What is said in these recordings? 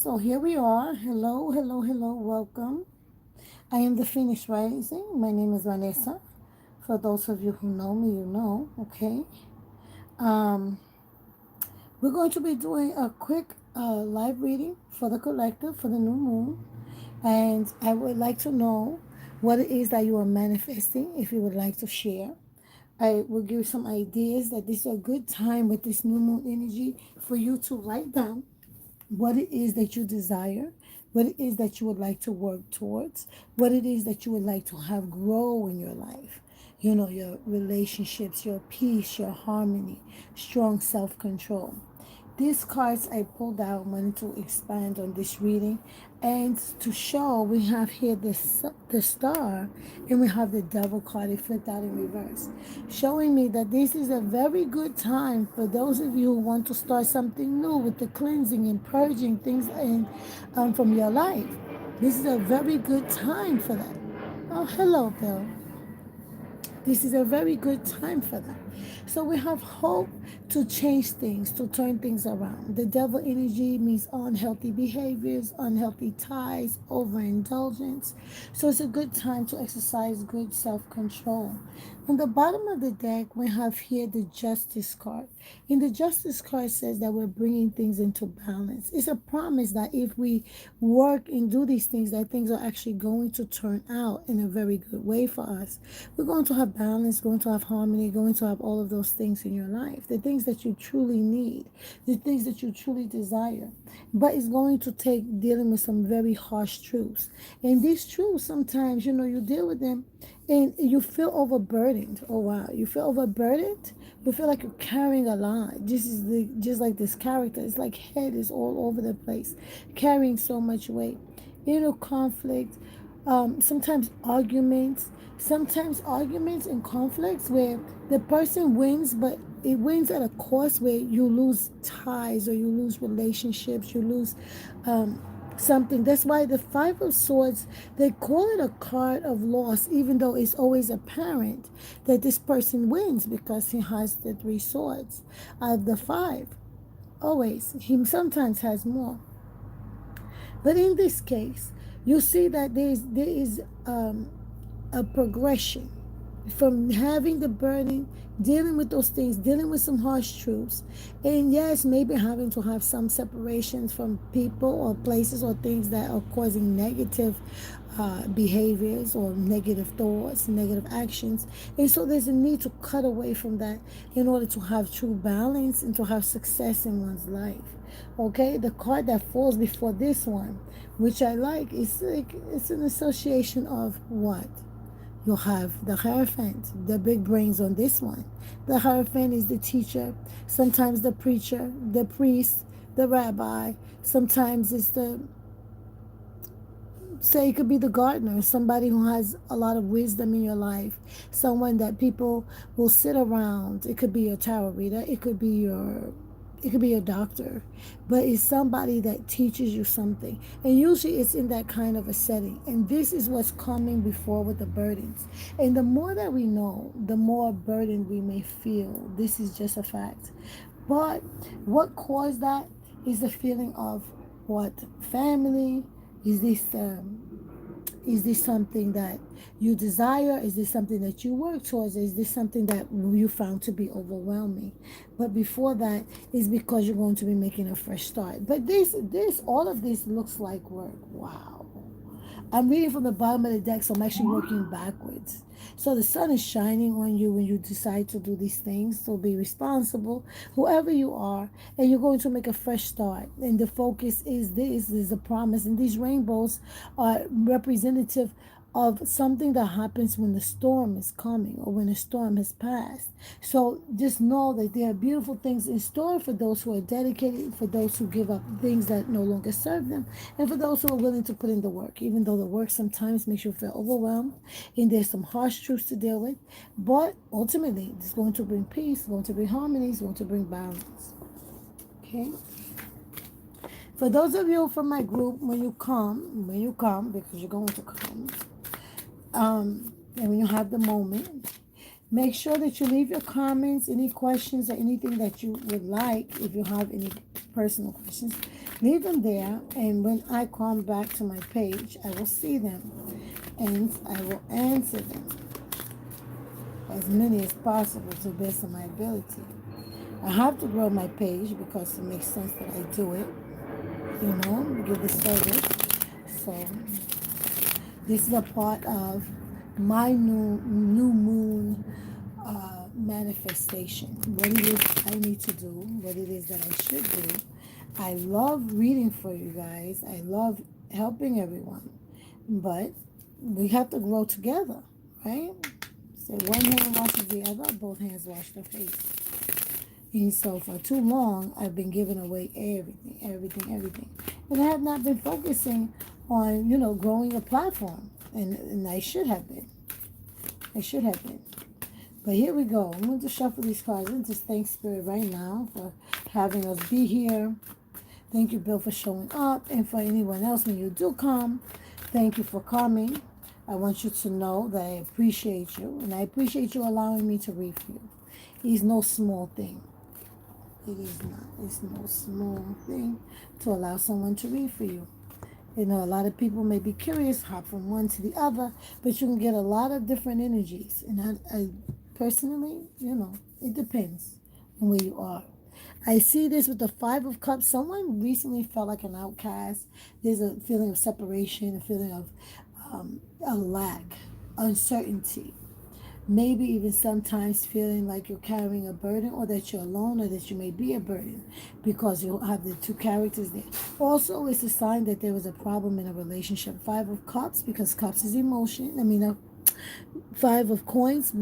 So here we are. Hello, hello, hello. Welcome. I am the Phoenix Rising. My name is Vanessa. For those of you who know me, you know. Okay. Um, we're going to be doing a quick live reading for the collective for the new moon, and I would like to know what it is that you are manifesting. If you would like to share, I will give you some ideas that this is a good time with this new moon energy for you to write down what it is that you desire, what it is that you would like to work towards, what it is that you would like to have grow in your life. You know, your relationships, your peace, your harmony, strong self control. These cards I pulled out wanted to expand on this reading and to show we have here the star and we have the devil card it flipped out in reverse, showing me that this is a very good time for those of you who want to start something new with the cleansing and purging things from your life. This is a very good time for that. Oh, hello, Bill. This is a very good time for that. So we have hope to change things, to turn things around. The devil energy means unhealthy behaviors, unhealthy ties, overindulgence. So it's a good time to exercise good self control. On the bottom of the deck, we have here the justice card. In the justice card says that we're bringing things into balance. It's a promise that if we work and do these things, that things are actually going to turn out in a very good way for us. We're going to have balance, going to have harmony, going to have all of those things in your life. The things that you truly need, the things that you truly desire. But it's going to take dealing with some very harsh truths. And these truths, sometimes, you deal with them and you feel overburdened. Oh wow, you feel overburdened. You feel like you're carrying a lot. Just like this character. It's like head is all over the place, carrying so much weight. Conflict. Sometimes arguments and conflicts where the person wins, but it wins at a cost where you lose ties or you lose relationships, you lose something. That's why the Five of Swords, they call it a card of loss, even though it's always apparent that this person wins because he has the three swords out of the five. Always. He sometimes has more. But in this case, you see that there is a progression from having the burden, dealing with those things, dealing with some harsh truths, and yes, maybe having to have some separations from people or places or things that are causing negative behaviors or negative thoughts, negative actions. And so there's a need to cut away from that in order to have true balance and to have success in one's life. Okay, the card that falls before this one, which I like, is like it's an association of what? You'll have the Hierophant, the big brains on this one. The Hierophant is the teacher, sometimes the preacher, the priest, the rabbi. Sometimes it's the, say, it could be the gardener, somebody who has a lot of wisdom in your life, someone that people will sit around. It could be your tarot reader, it could be your doctor, but it's somebody that teaches you something. And usually it's in that kind of a setting. And this is what's coming before with the burdens. And the more that we know, the more burdened we may feel. This is just a fact. But what caused that is the feeling of what? Family? Is this is this something that you desire? Is this something that you work towards? Is this something that you found to be overwhelming? But before that is because you're going to be making a fresh start. But all of this looks like work. Wow. I'm reading from the bottom of the deck, so I'm actually working backwards. So the sun is shining on you when you decide to do these things. So be responsible, whoever you are, and you're going to make a fresh start. And the focus is a promise. And these rainbows are representative of something that happens when the storm is coming or when the storm has passed. So just know that there are beautiful things in store for those who are dedicated, for those who give up things that no longer serve them, and for those who are willing to put in the work, even though the work sometimes makes you feel overwhelmed and there's some harsh truths to deal with. But ultimately, it's going to bring peace, it's going to bring harmony, it's going to bring balance. Okay? For those of you from my group, when you come, because you're going to come, and when you have the moment, make sure that you leave your comments, any questions or anything that you would like. If you have any personal questions, Leave them there, and when I come back to my page, I will see them and I will answer them as many as possible to the best of my ability. I have to grow my page because it makes sense that I do it, give the service. So this is a part of my new moon manifestation. What it is I need to do, what it is that I should do. I love reading for you guys. I love helping everyone, but we have to grow together, right? So one hand washes the other, both hands wash the face. And so for too long, I've been giving away everything, everything, everything. And I have not been focusing on, growing a platform. And I should have been. I should have been. But here we go. I'm going to shuffle these cards and just thank Spirit right now for having us be here. Thank you, Bill, for showing up. And for anyone else, when you do come, thank you for coming. I want you to know that I appreciate you. And I appreciate you allowing me to read for you. It's no small thing. It is not. It's no small thing to allow someone to read for you. A lot of people may be curious, hop from one to the other, but you can get a lot of different energies. And I personally, it depends on where you are. I see this with the Five of Cups. Someone recently felt like an outcast. There's a feeling of separation, a feeling of a lack, uncertainty. Maybe even sometimes feeling like you're carrying a burden, or that you're alone, or that you may be a burden because you have the two characters there. Also, it's a sign that there was a problem in a relationship. Five of Cups, because cups is emotion. Five of Coins,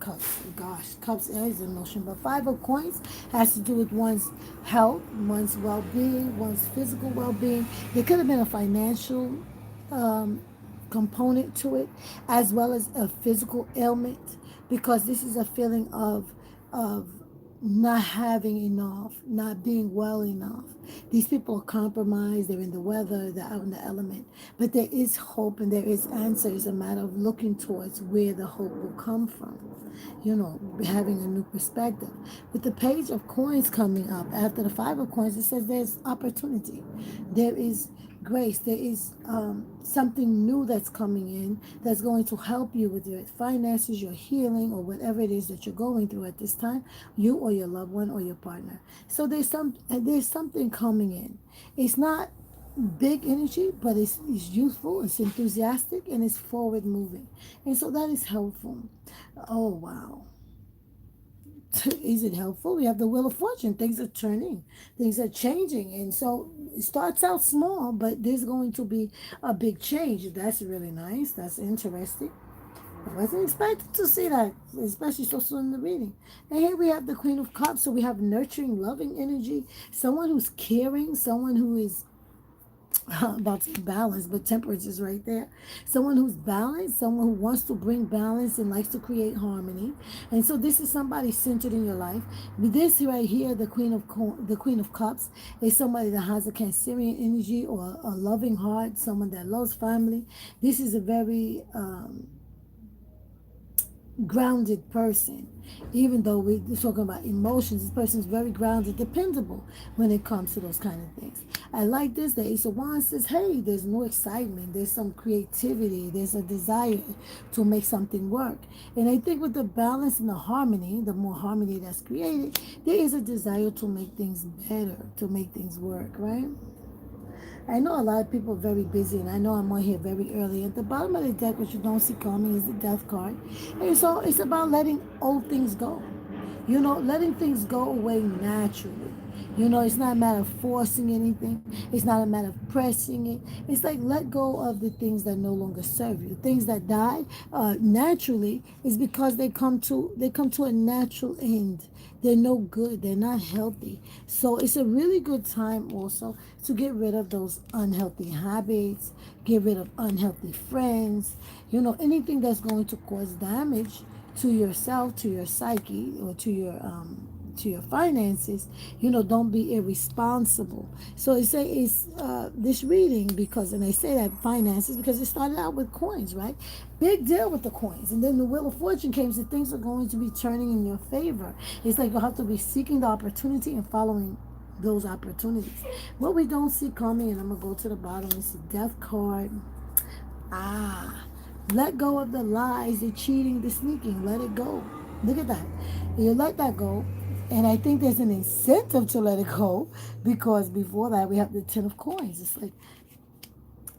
cups, gosh, cups is emotion, but Five of Coins has to do with one's health, one's well-being, one's physical well-being. There could have been a financial um, component to it, as well as a physical ailment, because this is a feeling of not having enough, not being well enough. These people are compromised, they're in the weather, they're out in the element. But there is hope and there is answer. It's a matter of looking towards where the hope will come from. Having a new perspective. With the Page of Coins coming up after the Five of Coins, it says there's opportunity. There is grace. There is something new that's coming in that's going to help you with your finances, your healing, or whatever it is that you're going through at this time, you or your loved one or your partner. So there's something coming in. It's not big energy, but it's youthful, it's enthusiastic, and it's forward moving. And so that is helpful. Oh, wow. Is it helpful? We have the Wheel of Fortune. Things are turning, things are changing. And so it starts out small, but there's going to be a big change. That's really nice. That's interesting. I wasn't expecting to see that, especially so soon in the reading. And here we have the Queen of Cups. So we have nurturing, loving energy, someone who's caring, someone who is about to balance, but temperance is right there. Someone who's balanced, someone who wants to bring balance and likes to create harmony. And so this is somebody centered in your life. This right here, the Queen of Cups, is somebody that has a Cancerian energy or a loving heart, someone that loves family. This is a very grounded person. Even though we're talking about emotions, this person is very grounded, dependable when it comes to those kind of things. I like this. The Ace of Wands says, hey, there's no excitement, there's some creativity, there's a desire to make something work. And I think with the balance and the harmony, the more harmony that's created, there is a desire to make things better, to make things work, right? I know a lot of people are very busy, and I know I'm on here very early. At the bottom of the deck, what you don't see coming is the Death card. And so it's about letting old things go. Letting things go away naturally. It's not a matter of forcing anything. It's not a matter of pressing it. It's like let go of the things that no longer serve you. Things that die naturally is because they come to a natural end. They're no good. They're not healthy. So it's a really good time also to get rid of those unhealthy habits, get rid of unhealthy friends, anything that's going to cause damage to yourself, to your psyche, or to your finances. Don't be irresponsible. So it's this reading, because, and I say that finances because it started out with coins, right? Big deal with the coins, and then the Wheel of Fortune came, so things are going to be turning in your favor. It's like you'll have to be seeking the opportunity and following those opportunities. What we don't see coming, and I'm going to go to the bottom, is the death card. Ah, let go of the lies, the cheating, the sneaking. Let it go. Look at that. You let that go. And I think there's an incentive to let it go because before that we have the Ten of Coins. It's like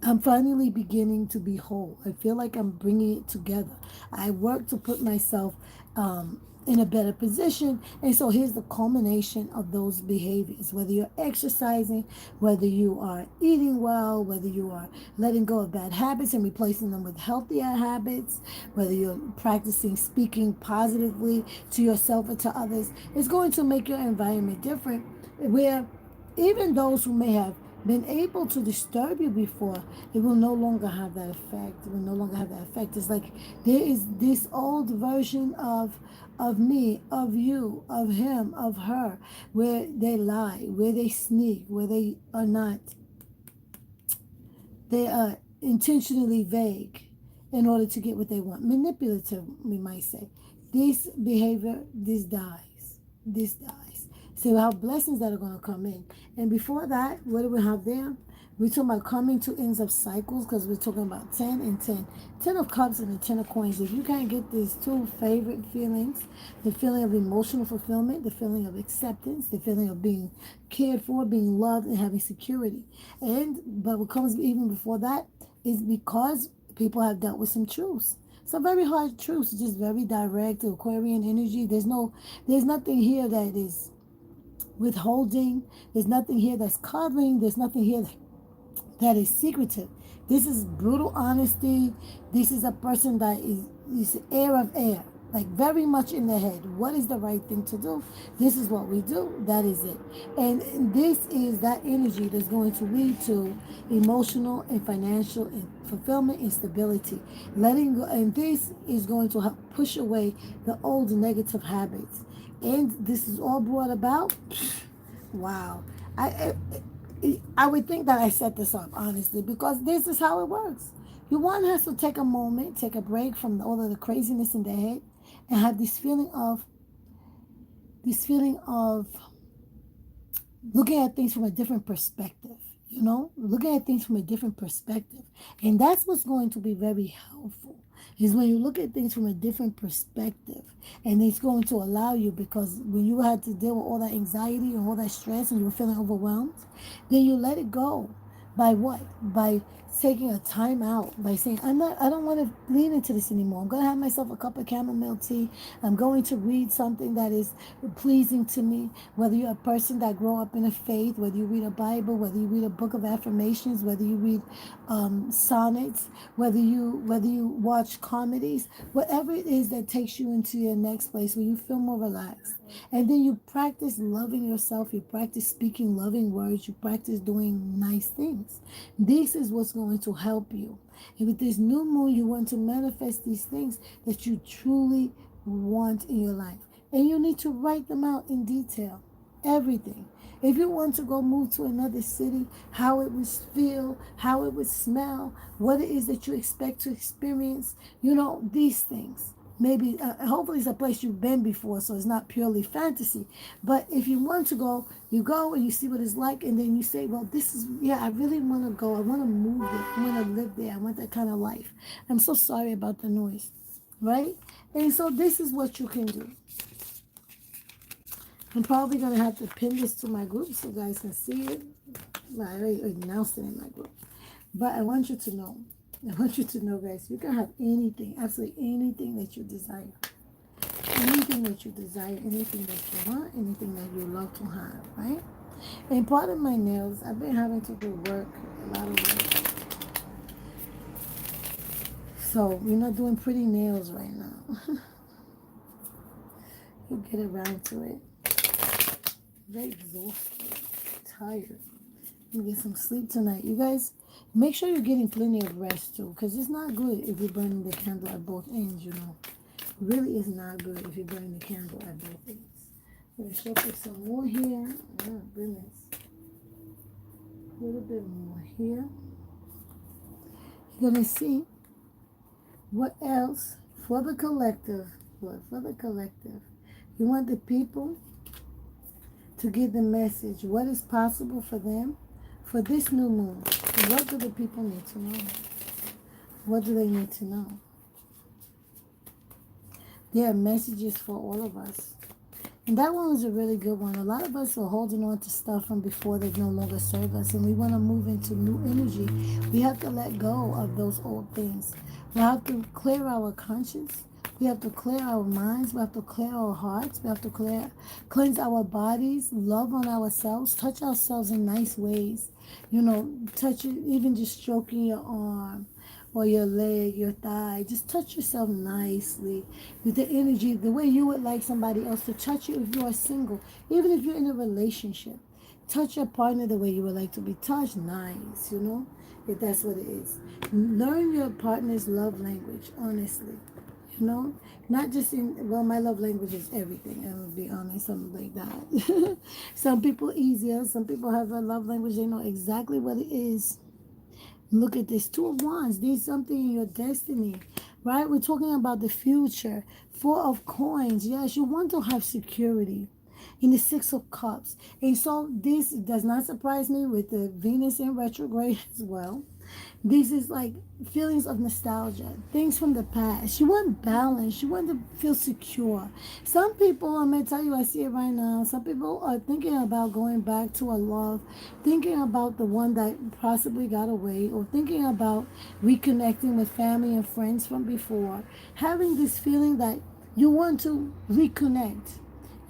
I'm finally beginning to be whole. I feel like I'm bringing it together. I work to put myself in a better position. And so here's the culmination of those behaviors. Whether you're exercising, whether you are eating well, whether you are letting go of bad habits and replacing them with healthier habits, whether you're practicing speaking positively to yourself and to others, it's going to make your environment different. Where even those who may have been able to disturb you before, it will no longer have that effect. It will no longer have that effect. It's like there is this old version of me, of you, of him, of her, where they lie, where they sneak, where they are not, they are intentionally vague in order to get what they want. Manipulative, we might say. This behavior, this dies. This dies. So we have blessings that are going to come in. And before that, what do we have there? We're talking about coming to ends of cycles because we're talking about 10 and 10. 10 of cups and the 10 of coins. If you can't get these two favorite feelings, the feeling of emotional fulfillment, the feeling of acceptance, the feeling of being cared for, being loved, and having security. But what comes even before that is because people have dealt with some truths. Some very hard truths, just very direct Aquarian energy. There's nothing here that is withholding. There's nothing here that's coddling. There's nothing here that is secretive. This is brutal honesty. This is a person that is air of air, like very much in the head. What is the right thing to do? This is what we do. That is it. And this is that energy that's going to lead to emotional and financial and fulfillment and stability. Letting go, and this is going to help push away the old negative habits. And this is all brought about. Wow. I, I would think that I set this up, honestly, because this is how it works. One has to take a moment, take a break from all of the craziness in their head, and have this feeling of looking at things from a different perspective, looking at things from a different perspective. And that's what's going to be very helpful, is when you look at things from a different perspective. And it's going to allow you, because when you had to deal with all that anxiety and all that stress and you were feeling overwhelmed, then you let it go. By what? By taking a time out, by saying, I don't want to lean into this anymore. I'm going to have myself a cup of chamomile tea. I'm going to read something that is pleasing to me. Whether you're a person that grew up in a faith, whether you read a Bible, whether you read a book of affirmations, whether you read sonnets, whether you watch comedies, whatever it is that takes you into your next place where you feel more relaxed. And then you practice loving yourself, you practice speaking loving words, you practice doing nice things. This is what's going to help you. And with this new moon, you want to manifest these things that you truly want in your life. And you need to write them out in detail. Everything. If you want to go move to another city, how it would feel, how it would smell, what it is that you expect to experience, these things. Maybe, hopefully it's a place you've been before, so it's not purely fantasy. But if you want to go, you go and you see what it's like, and then you say, well, I really want to go. I want to move there. I want to live there. I want that kind of life. I'm so sorry about the noise, right? And so this is what you can do. I'm probably going to have to pin this to my group so you guys can see it. Well, I already announced it in my group. But I want you to know, guys, you can have anything, absolutely anything that you desire. Anything that you desire, anything that you want, anything that you love to have, right? And part of my nails, I've been having to do work, a lot of work. So we're not doing pretty nails right now. You'll get around to it. Very exhausted, tired. I'm gonna get some sleep tonight. You guys, make sure you're getting plenty of rest too, because it's not good if you're burning the candle at both ends, It really is not good if you're burning the candle at both ends. I'm gonna show you some more here. Oh goodness. A little bit more here. You're gonna see what else for the collective. What for the collective? You want the people to give the message what is possible for them for this new moon. What do the people need to know? What do they need to know? There are messages for all of us. And that one was a really good one. A lot of us are holding on to stuff from before that no longer serve us, and we want to move into new energy. We have to let go of those old things. We have to clear our conscience. We have to clear our minds. We have to clear our hearts. We have to cleanse our bodies, love on ourselves, touch ourselves in nice ways. Touch it, even just stroking your arm or your leg, your thigh. Just touch yourself nicely with the energy, the way you would like somebody else to touch you if you are single. Even if you're in a relationship, touch your partner the way you would like to be touched. Nice, if that's what it is. Learn your partner's love language, honestly. You know, not just well, my love language is everything. I will be honest, something like that. Some people easier. Some people have a love language. They know exactly what it is. Look at this. Two of Wands. There's something in your destiny, right? We're talking about the future. Four of Coins. Yes, you want to have security. In the Six of Cups. And so this does not surprise me with the Venus in retrograde as well. This is like feelings of nostalgia, things from the past. You want balance. You want to feel secure. Some people, I'm going to tell you, I see it right now. Some people are thinking about going back to a love, thinking about the one that possibly got away, or thinking about reconnecting with family and friends from before. Having this feeling that you want to reconnect.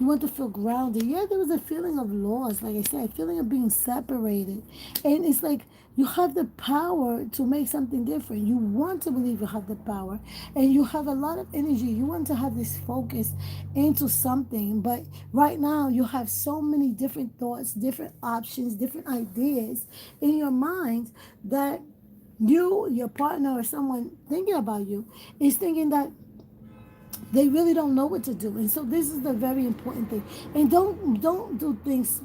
You want to feel grounded. Yeah, there was a feeling of loss, like I said, a feeling of being separated. And it's like you have the power to make something different. You want to believe you have the power. And you have a lot of energy. You want to have this focus into something. But right now, you have so many different thoughts, different options, different ideas in your mind that you, your partner, or someone thinking about you is thinking that they really don't know what to do. And so this is the very important thing. And don't do things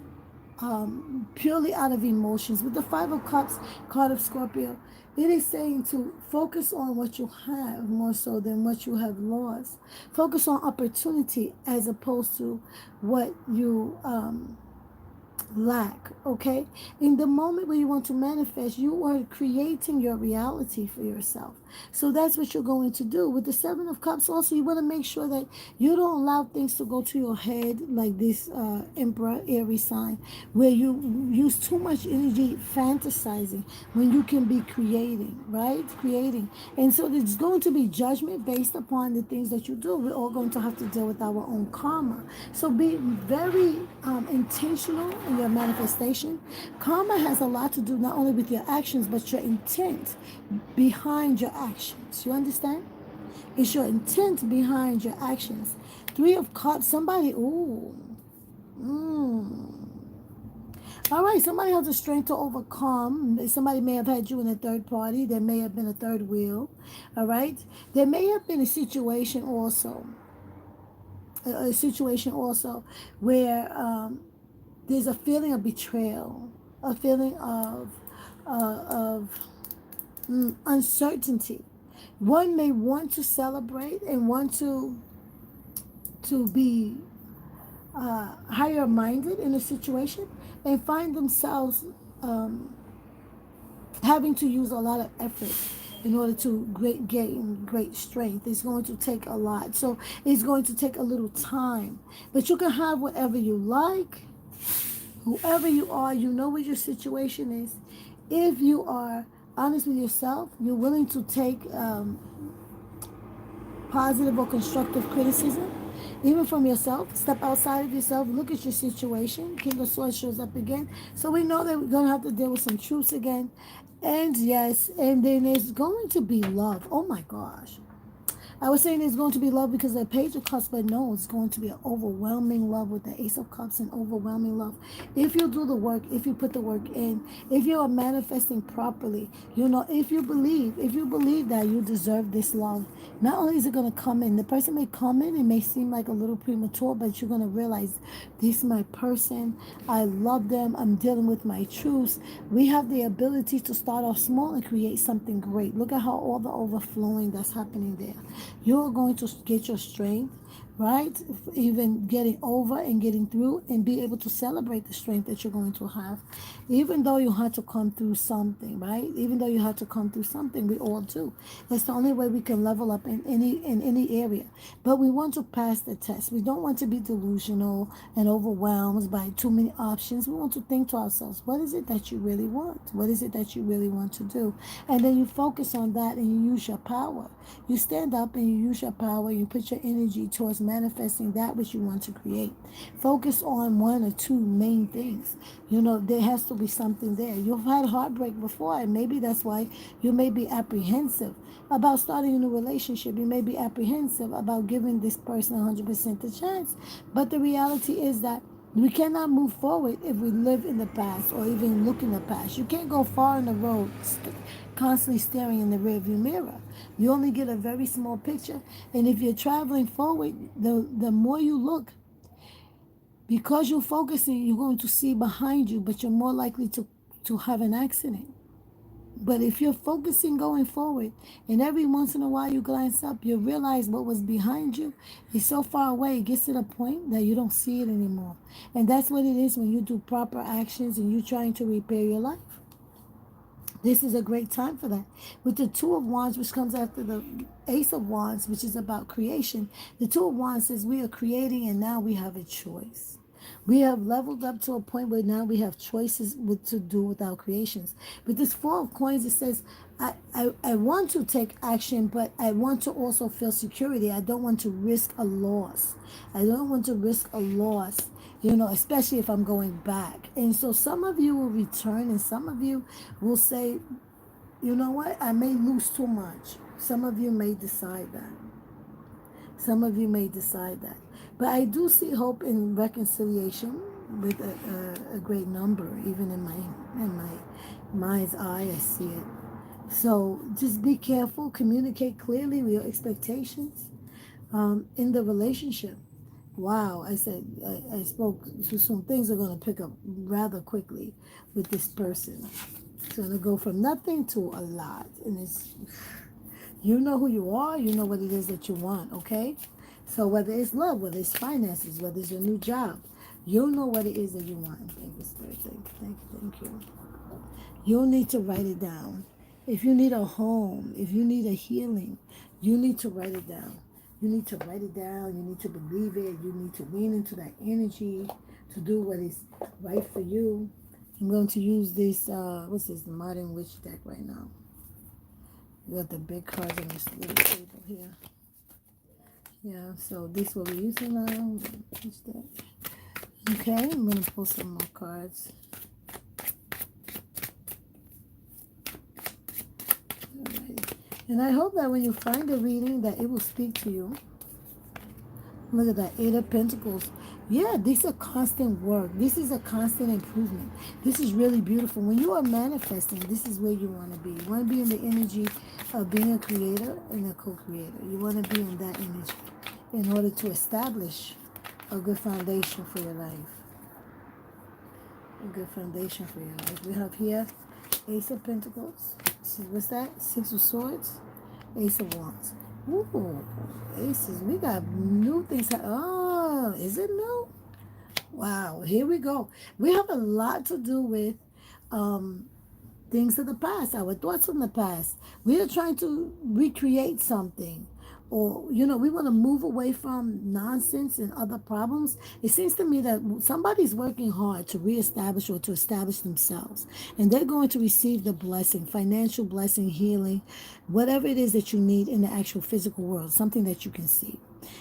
purely out of emotions. With the Five of Cups card of Scorpio, it is saying to focus on what you have more so than what you have lost. Focus on opportunity as opposed to what you lack. Okay, in the moment where you want to manifest, you are creating your reality for yourself. So that's what you're going to do with the Seven of Cups. Also, you want to make sure that you don't allow things to go to your head, like this Emperor Aries sign, where you use too much energy fantasizing when you can be creating, right? Creating. And so there's going to be judgment based upon the things that you do. We're all going to have to deal with our own karma. So be very intentional in your manifestation. Karma has a lot to do not only with your actions, but your intent behind your actions. You understand? It's your intent behind your actions. Three of Cups, somebody, ooh. All right, somebody has the strength to overcome. Somebody may have had you in a third party. There may have been a third wheel. All right. There may have been a situation also where there's a feeling of betrayal, a feeling of uncertainty. One may want to celebrate and want to be higher minded in a situation and find themselves having to use a lot of effort in order to gain great strength. It's going to take a lot. So it's going to take a little time. But you can have whatever you like, whoever you are, you know what your situation is. If you are honest with yourself, you're willing to take positive or constructive criticism, even from yourself. Step outside of yourself, look at your situation. King of Swords shows up again. So we know that we're going to have to deal with some truths again. And yes, and then there's going to be love. Oh my gosh. I was saying it's going to be love because the Page of Cups, but no, it's going to be an overwhelming love with the Ace of Cups and overwhelming love. If you do the work, if you put the work in, if you are manifesting properly, if you believe that you deserve this love, not only is it going to come in, the person may come in, it may seem like a little premature, but you're going to realize this is my person. I love them. I'm dealing with my truths. We have the ability to start off small and create something great. Look at how all the overflowing that's happening there. You're going to get your strength. right? Even getting over and getting through and be able to celebrate the strength that you're going to have. Even though you had to come through something, right? Even though you had to come through something, we all do. It's the only way we can level up in any area. But we want to pass the test. We don't want to be delusional and overwhelmed by too many options. We want to think to ourselves, what is it that you really want? What is it that you really want to do? And then you focus on that and you use your power. You stand up and you use your power. You put your energy towards manifesting that which you want to create. Focus on one or two main things. There has to be something there. You've had heartbreak before, and maybe that's why you may be apprehensive about starting a new relationship. You may be apprehensive about giving this person 100% the chance. But the reality is that we cannot move forward if we live in the past or even look in the past. You can't go far in the road constantly staring in the rearview mirror. You only get a very small picture. And if you're traveling forward, the more you look, because you're focusing, you're going to see behind you, but you're more likely to have an accident. But if you're focusing going forward, and every once in a while you glance up, you realize what was behind you is so far away, it gets to the point that you don't see it anymore. And that's what it is when you do proper actions and you're trying to repair your life. This is a great time for that. With the Two of Wands, which comes after the Ace of Wands, which is about creation, the Two of Wands says we are creating and now we have a choice. We have leveled up to a point where now we have choices to do with our creations. With this Four of Coins, it says, I want to take action, but I want to also feel security. I don't want to risk a loss. I don't want to risk a loss, especially if I'm going back. And so some of you will return, and some of you will say, you know what, I may lose too much. Some of you may decide that. Some of you may decide that. But I do see hope in reconciliation with a great number, even in my mind's eye, I see it. So just be careful, communicate clearly with your expectations in the relationship. Wow, I said I spoke to some things are going to pick up rather quickly with this person. It's going to go from nothing to a lot, and you know who you are, you know what it is that you want, okay? So whether it's love, whether it's finances, whether it's your new job, you'll know what it is that you want. Thank you, Spirit. Thank you. You'll need to write it down. If you need a home, if you need a healing, you need to write it down. You need to write it down. You need to believe it. You need to lean into that energy to do what is right for you. I'm going to use this, what's this, the Modern Witch deck right now. You got the big cards on this little table here. Yeah, so this will be using now. Okay, I'm going to pull some more cards. Alright. And I hope that when you find a reading that it will speak to you. Look at that, Eight of Pentacles. Yeah, this is a constant work. This is a constant improvement. This is really beautiful. When you are manifesting, this is where you want to be. You want to be in the energy of being a creator and a co-creator. You want to be in that energy in order to establish a good foundation for your life. A good foundation for your life. We have here Ace of Pentacles. See, what's that? Six of Swords. Ace of Wands. Ooh, aces. We got new things. Oh, is it new? Wow, here we go. We have a lot to do with things of the past, our thoughts from the past. We are trying to recreate something. Or, we want to move away from nonsense and other problems. It seems to me that somebody's working hard to reestablish or to establish themselves. And they're going to receive the blessing, financial blessing, healing, whatever it is that you need in the actual physical world, something that you can see.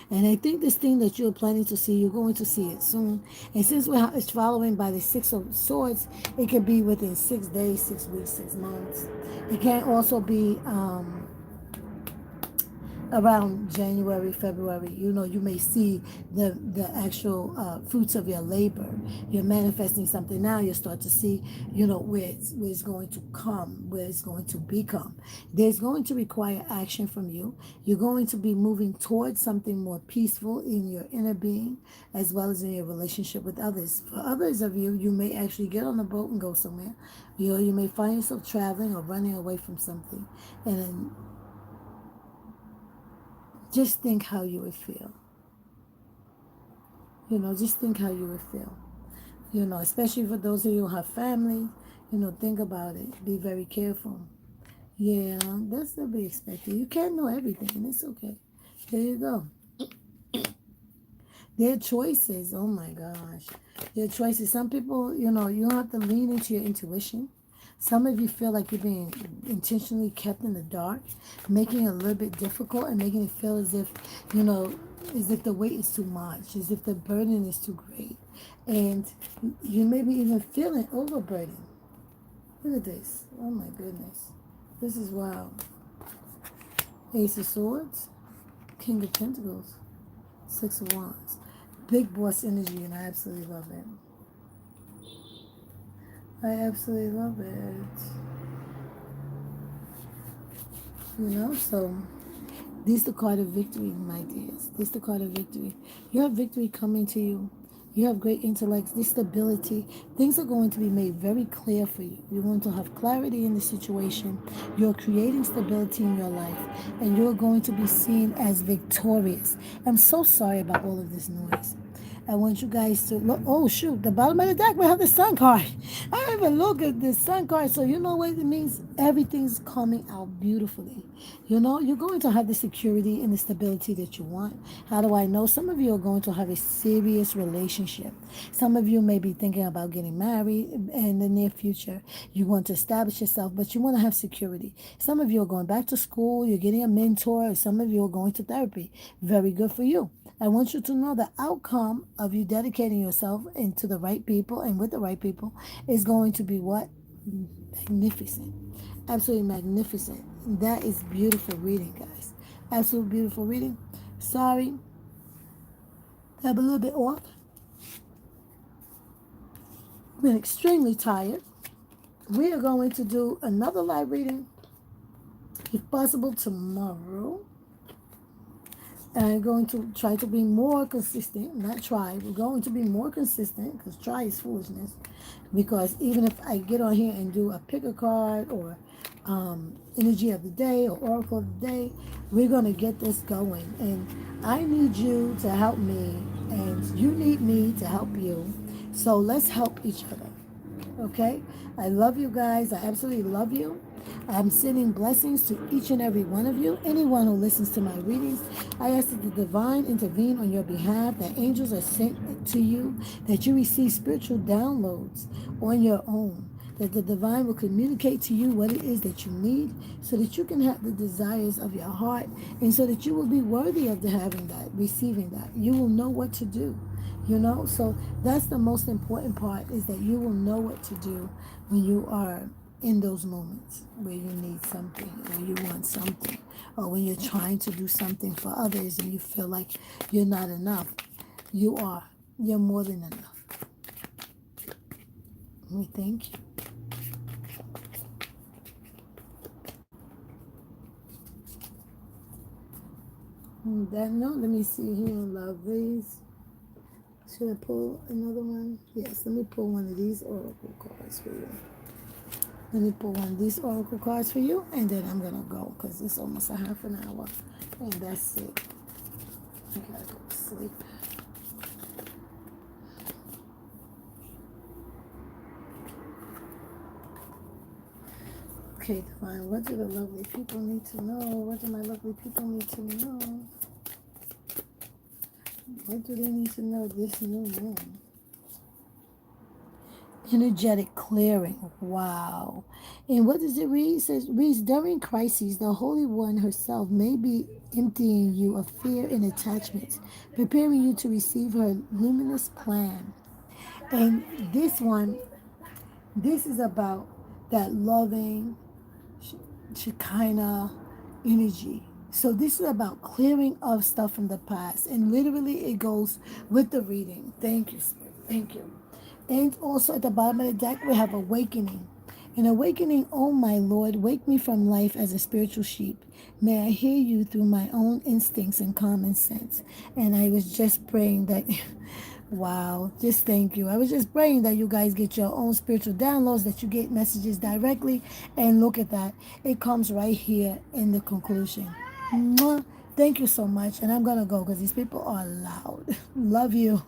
And I think this thing that you're planning to see, you're going to see it soon. And since it's following by the Six of Swords, it can be within 6 days, 6 weeks, 6 months. It can also be around January, February. You may see the actual fruits of your labor. You're manifesting something now. You start to see, where it's going to come, where it's going to become. There's going to require action from you. You're going to be moving towards something more peaceful in your inner being, as well as in your relationship with others. For others of you, you may actually get on a boat and go somewhere. You may find yourself traveling or running away from something, and then just think how you would feel. Just think how you would feel. Especially for those of you who have family, think about it. Be very careful. Yeah, that's to be expected. You can't know everything, and it's okay. There you go. Their choices, oh my gosh. Their choices. Some people, you have to lean into your intuition. Some of you feel like you're being intentionally kept in the dark, making it a little bit difficult and making it feel you know, as if the weight is too much, as if the burden is too great. And you may be even feeling overburdened. Look at this. Oh my goodness. This is wild. Ace of Swords, King of Pentacles, Six of Wands. Big boss energy, and I absolutely love it. I absolutely love it. So this the card of victory, my dears. This the card of victory. You have victory coming to you. You have great intellect, this stability. Things are going to be made very clear for you. You're going to have clarity in the situation. You're creating stability in your life, and you're going to be seen as victorious. I'm so sorry about all of this noise. I want you guys to look. Oh, shoot. The bottom of the deck, we have the sun card. I don't even look at the sun card. So, you know what it means? Everything's coming out beautifully. You're going to have the security and the stability that you want. How do I know? Some of you are going to have a serious relationship. Some of you may be thinking about getting married in the near future. You want to establish yourself, but you want to have security. Some of you are going back to school. You're getting a mentor. Some of you are going to therapy. Very good for you. I want you to know the outcome of you dedicating yourself into the right people and with the right people is going to be what? Magnificent. Absolutely magnificent. That is beautiful reading, guys. Absolute beautiful reading. Sorry, I'm a little bit off. I've been extremely tired. We are going to do another live reading, if possible, tomorrow. I'm going to try to be more consistent, not try. We're going to be more consistent because try is foolishness. Because even if I get on here and do a pick a card or energy of the day or oracle of the day, we're going to get this going. And I need you to help me, and you need me to help you. So let's help each other. Okay? I love you guys. I absolutely love you. I'm sending blessings to each and every one of you. Anyone who listens to my readings, I ask that the divine intervene on your behalf, that angels are sent to you, that you receive spiritual downloads on your own, that the divine will communicate to you what it is that you need so that you can have the desires of your heart and so that you will be worthy of having that, receiving that. You will know what to do. So that's the most important part, is that you will know what to do when you are in those moments where you need something or you want something, or when you're trying to do something for others and you feel like you're not enough. You are. You're more than enough. We thank you. On that note, let me see here. Lovelies. Should I pull another one? Yes, let me pull one of these oracle cards for you. Let me pull one of these oracle cards for you, and then I'm going to go because it's almost a half an hour. And that's it. I got to go to sleep. Okay, Divine, what do the lovely people need to know? What do my lovely people need to know? What do they need to know this new moon? Energetic clearing. Wow. And what does it read? It says, reads, during crises, the Holy One herself may be emptying you of fear and attachments, preparing you to receive her luminous plan. And this is about that loving Shekinah energy. So this is about clearing of stuff from the past. And literally it goes with the reading. Thank you, Spirit. Thank you. And also at the bottom of the deck, we have awakening. An awakening, oh my Lord, wake me from life as a spiritual sheep. May I hear you through my own instincts and common sense. And I was just praying that, wow, just thank you. I was just praying that you guys get your own spiritual downloads, that you get messages directly. And look at that. It comes right here in the conclusion. Mwah. Thank you so much. And I'm going to go because these people are loud. Love you.